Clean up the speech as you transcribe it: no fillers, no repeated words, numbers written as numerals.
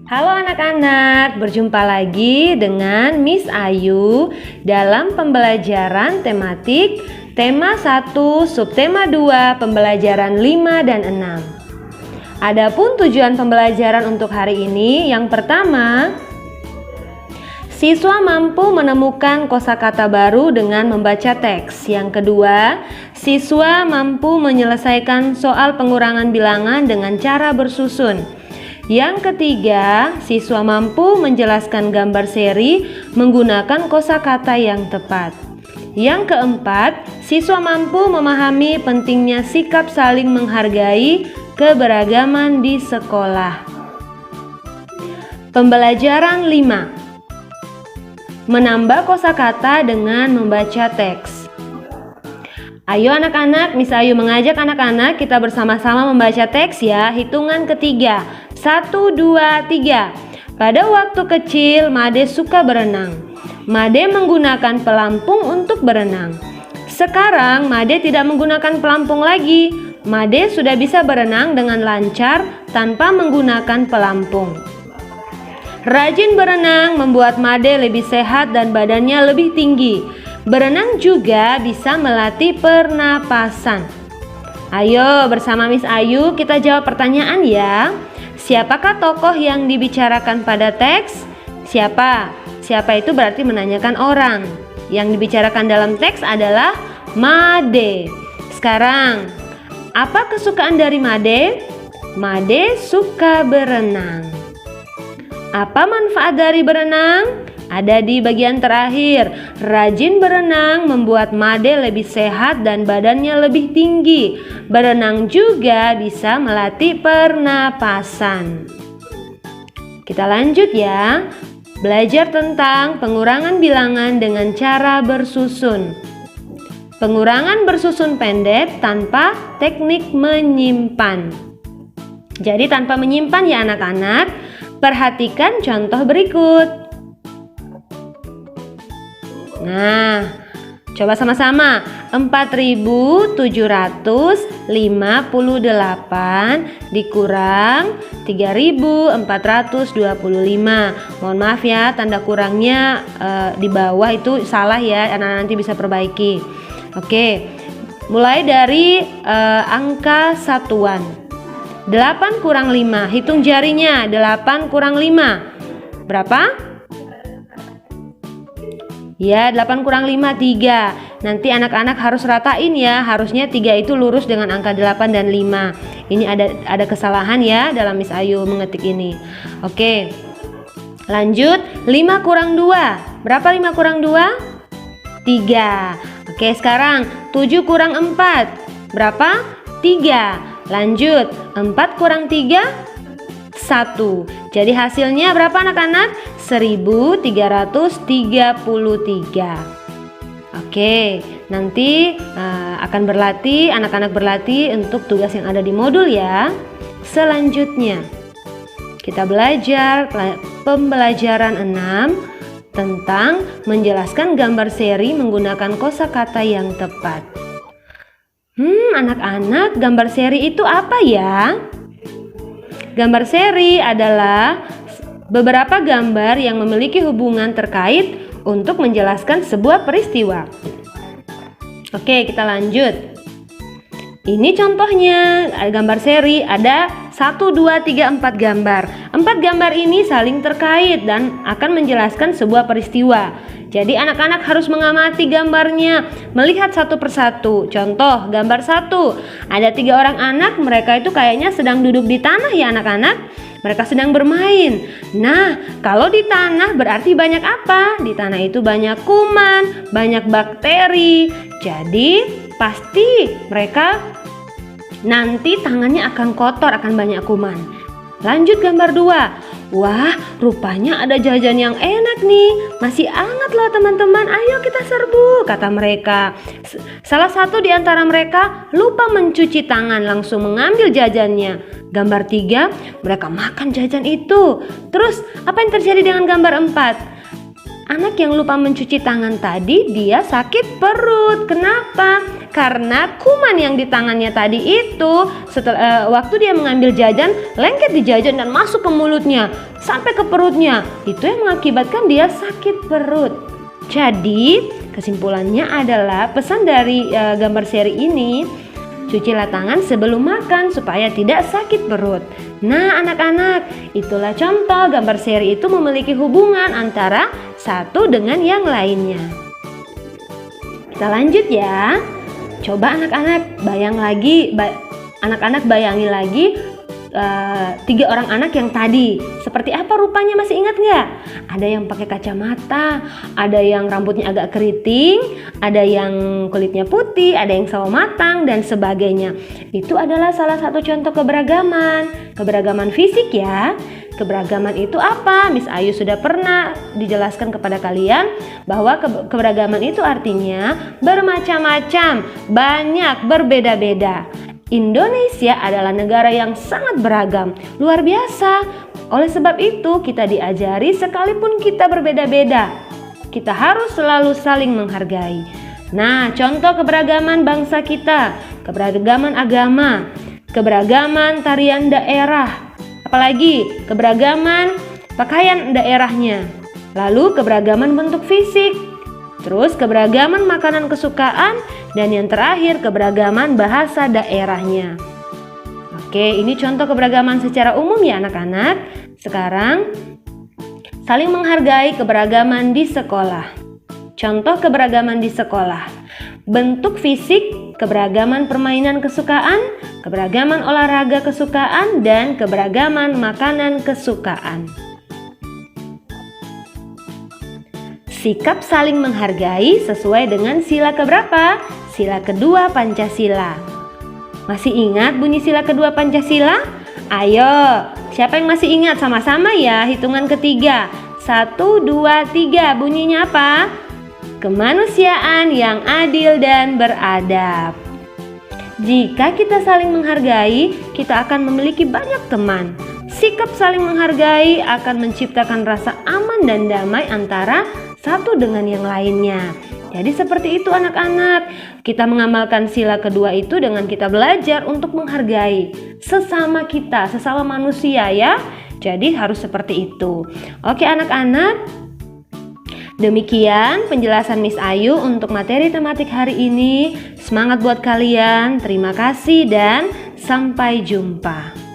Halo anak-anak, berjumpa lagi dengan Miss Ayu dalam pembelajaran tematik tema 1, subtema 2, pembelajaran 5 dan 6. Adapun tujuan pembelajaran untuk hari ini, yang pertama, siswa mampu menemukan kosakata baru dengan membaca teks. Yang kedua, siswa mampu menyelesaikan soal pengurangan bilangan dengan cara bersusun. Yang ketiga, siswa mampu menjelaskan gambar seri menggunakan kosakata yang tepat. Yang keempat, siswa mampu memahami pentingnya sikap saling menghargai keberagaman di sekolah. Pembelajaran 5. Menambah kosakata dengan membaca teks. Ayo anak-anak, Miss Ayu mengajak anak-anak kita bersama-sama membaca teks ya. Hitungan ketiga. 1, 2, 3. Pada waktu kecil, Made suka berenang. Made menggunakan pelampung untuk berenang. Sekarang, Made tidak menggunakan pelampung lagi. Made sudah bisa berenang dengan lancar tanpa menggunakan pelampung. Rajin berenang membuat Made lebih sehat dan badannya lebih tinggi. Berenang juga bisa melatih pernapasan. Ayo bersama Miss Ayu kita jawab pertanyaan ya. Siapakah tokoh yang dibicarakan pada teks? Siapa? Siapa itu berarti menanyakan orang. Yang dibicarakan dalam teks adalah Made. Sekarang, apa kesukaan dari Made? Made suka berenang. Apa manfaat dari berenang? Ada di bagian terakhir. Rajin berenang membuat Made lebih sehat dan badannya lebih tinggi. Berenang juga bisa melatih pernapasan. Kita lanjut ya. Belajar tentang pengurangan bilangan dengan cara bersusun. Pengurangan bersusun pendek tanpa teknik menyimpan. Jadi tanpa menyimpan ya anak-anak. Perhatikan contoh berikut. Nah, coba sama-sama. 4.758 dikurang 3.425. Mohon maaf ya, tanda kurangnya di bawah itu salah ya. Anak-anak nanti bisa perbaiki. Oke, mulai dari angka satuan. 8 kurang 5. Hitung jarinya. 8 kurang 5. Berapa? Ya, 8 kurang 5, 3. Nanti anak-anak harus ratain ya. Harusnya 3 itu lurus dengan angka 8 dan 5. Ini ada kesalahan ya dalam Miss Ayu mengetik ini. Oke. Lanjut, 5 kurang 2. Berapa 5 kurang 2? 3. Oke, sekarang 7 kurang 4. Berapa? 3. Lanjut, 4 kurang 3? 1. Jadi hasilnya berapa anak-anak? 1333. Oke, nanti akan berlatih, anak-anak berlatih untuk tugas yang ada di modul ya. Selanjutnya kita belajar pembelajaran 6 tentang menjelaskan gambar seri menggunakan kosakata yang tepat. Anak-anak, gambar seri itu apa ya? Gambar seri adalah beberapa gambar yang memiliki hubungan terkait untuk menjelaskan sebuah peristiwa. Oke, kita lanjut. Ini contohnya, gambar seri ada 1, 2, 3, 4 gambar. 4 gambar ini saling terkait dan akan menjelaskan sebuah peristiwa. Jadi anak-anak harus mengamati gambarnya, melihat satu persatu. Contoh, gambar 1. Ada 3 orang anak, mereka itu kayaknya sedang duduk di tanah ya anak-anak. Mereka sedang bermain. Nah, kalau di tanah berarti banyak apa? Di tanah itu banyak kuman, banyak bakteri. Jadi pasti mereka nanti tangannya akan kotor, akan banyak kuman. Lanjut gambar 2. Wah, rupanya ada jajan yang enak nih. Masih hangat loh teman-teman. Ayo kita serbu, kata mereka. Salah satu di antara mereka lupa mencuci tangan, langsung mengambil jajannya. Gambar 3, mereka makan jajan itu. Terus, apa yang terjadi dengan gambar 4? Anak yang lupa mencuci tangan tadi, dia sakit perut. Kenapa? Karena kuman yang di tangannya tadi itu waktu dia mengambil jajan, lengket di jajan dan masuk ke mulutnya sampai ke perutnya. Itu yang mengakibatkan dia sakit perut. Jadi kesimpulannya adalah pesan dari gambar seri ini, cucilah tangan sebelum makan supaya tidak sakit perut. Nah anak-anak, itulah contoh gambar seri itu memiliki hubungan antara satu dengan yang lainnya. Kita lanjut ya. Coba anak-anak bayangi lagi 3 orang anak yang tadi. Seperti apa rupanya, masih ingat nggak? Ada yang pakai kacamata, ada yang rambutnya agak keriting, ada yang kulitnya putih, ada yang sawo matang dan sebagainya. Itu adalah salah satu contoh keberagaman fisik ya. Keberagaman itu apa? Miss Ayu sudah pernah dijelaskan kepada kalian bahwa keberagaman itu artinya bermacam-macam, banyak, berbeda-beda. Indonesia adalah negara yang sangat beragam, luar biasa. Oleh sebab itu kita diajari sekalipun kita berbeda-beda, kita harus selalu saling menghargai. Nah, contoh keberagaman bangsa kita, keberagaman agama, keberagaman tarian daerah, apalagi keberagaman pakaian daerahnya, lalu keberagaman bentuk fisik, terus keberagaman makanan kesukaan, dan yang terakhir keberagaman bahasa daerahnya. Oke, ini contoh keberagaman secara umum ya anak-anak. Sekarang saling menghargai keberagaman di sekolah. Contoh keberagaman di sekolah: bentuk fisik, keberagaman permainan kesukaan, keberagaman olahraga kesukaan, dan keberagaman makanan kesukaan. Sikap saling menghargai sesuai dengan sila keberapa? Sila kedua Pancasila. Masih ingat bunyi sila kedua Pancasila? Ayo, siapa yang masih ingat? Sama-sama ya, hitungan ketiga. 1, 2, 3, bunyinya apa? Kemanusiaan yang adil dan beradab. Jika kita saling menghargai, kita akan memiliki banyak teman. Sikap saling menghargai akan menciptakan rasa aman dan damai antara satu dengan yang lainnya. Jadi seperti itu anak-anak. Kita mengamalkan sila kedua itu dengan kita belajar untuk menghargai sesama kita, sesama manusia ya. Jadi harus seperti itu. Oke anak-anak, demikian penjelasan Miss Ayu untuk materi tematik hari ini. Semangat buat kalian. Terima kasih dan sampai jumpa.